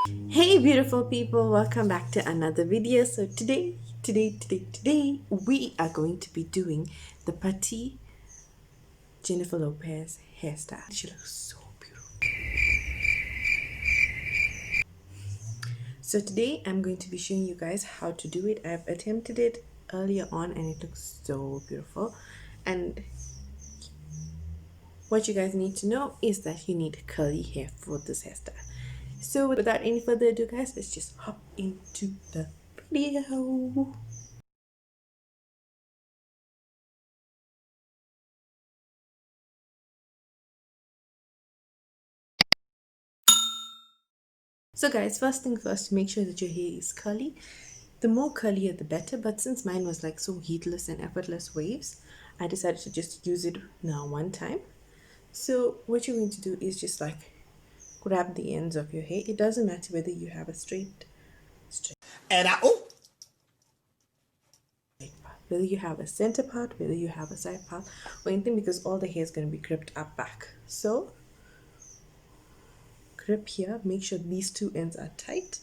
Hey beautiful people, welcome back to another video. So today we are going to be doing the Patti Jennifer Lopez hairstyle. She looks so beautiful. So today I'm going to be showing you guys how to do it. I've attempted it earlier on and it looks so beautiful. And what you guys need to know is that you need curly hair for this hairstyle. So without any further ado guys, let's just hop into the video. So guys, first thing first, make sure that your hair is curly. The more curlier the better, but since mine was like so heatless and effortless waves, I decided to just use it now one time. So what you're going to do is just like grab the ends of your hair. It doesn't matter whether you have a straight And part, whether you have a center part, whether you have a side part, or anything, because all the hair is going to be gripped up back. So grip here, make sure these two ends are tight.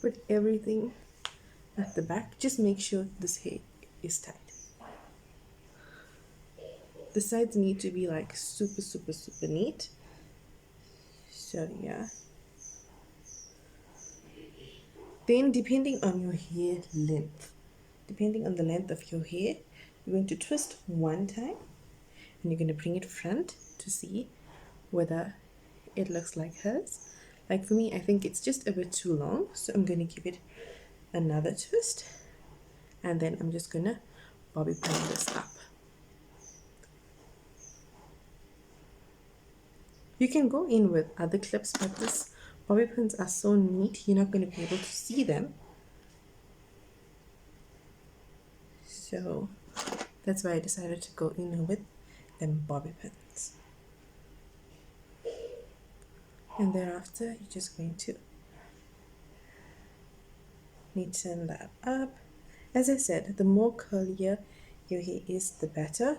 Put everything at the back. Just make sure this hair is tight. The sides need to be like super neat. So yeah, then depending on your hair length, depending on the length of your hair, you're going to twist one time and you're going to bring it front to see whether it looks like hers. Like for me, I think it's just a bit too long, so I'm going to give it another twist and then I'm just going to bobby pin this up. You can go in with other clips, but this bobby pins are so neat, you're not going to be able to see them. So that's why I decided to go in with them bobby pins. And thereafter, you're just going to neaten that up. As I said, the more curlier your hair is, the better.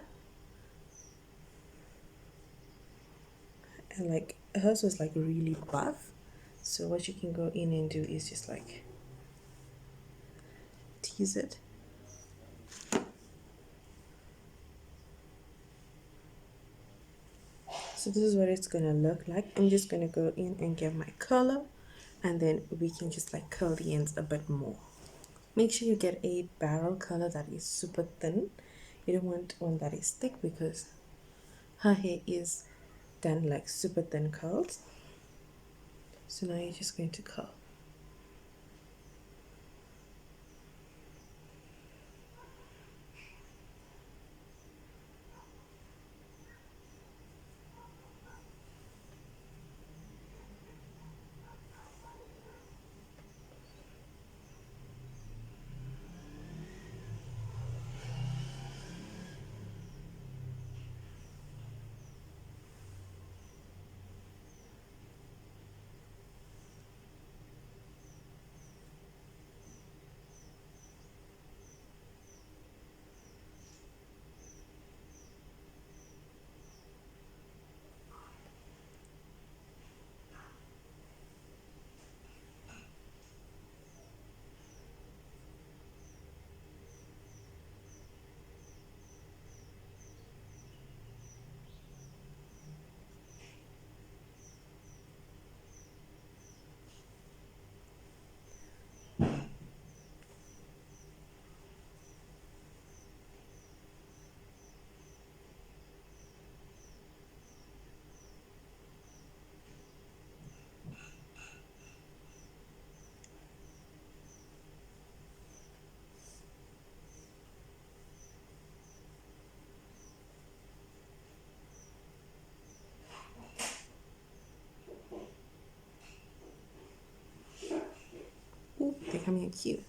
And like hers was like really buff. So what you can go in and do is just like tease it. So this is what it's gonna look like. I'm just gonna go in and get my curler and then we can just like curl the ends a bit more. Make sure you get a barrel curler that is super thin. You don't want one that is thick because her hair is done like super thin curls. So now you're just going to curl. Ooh, they're coming out cute.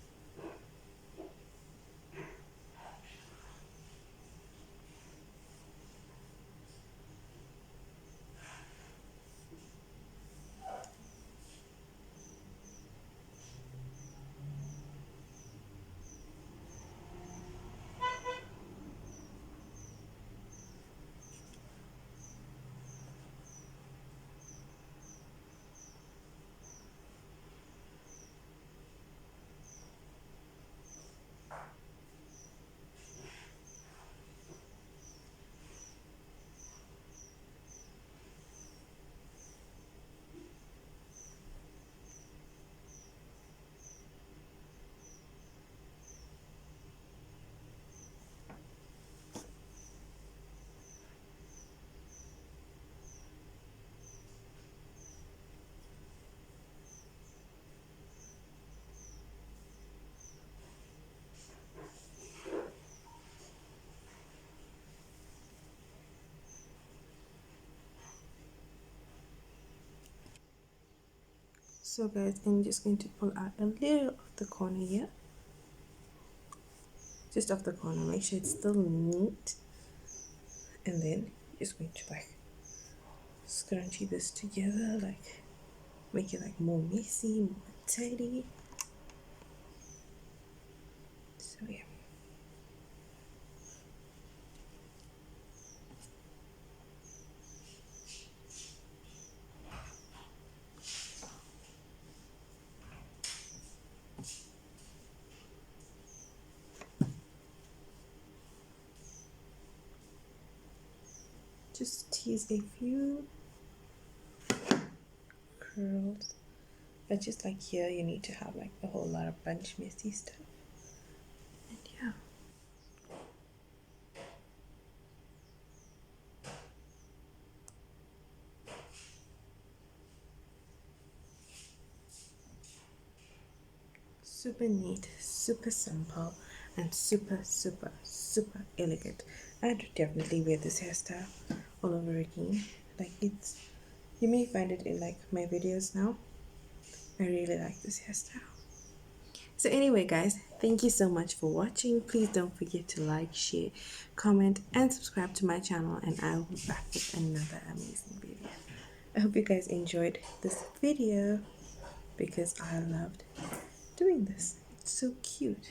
So guys, I'm just going to pull out a little of the corner here, just off the corner. Make sure it's still neat, and then just going to like scrunchie this together, like make it like more messy, more tidy. So yeah. Just tease a few curls, but just like here you need to have like a whole lot of bunch messy stuff. And yeah, super neat, super simple, and super elegant. I'd definitely wear this hairstyle all over again. Like it's, you may find it in like my videos now. I really like this hairstyle. So anyway guys, thank you so much for watching. Please don't forget to like, share, comment, and subscribe to my channel, and I'll be back with another amazing video. I hope you guys enjoyed this video because I loved doing this. It's so cute.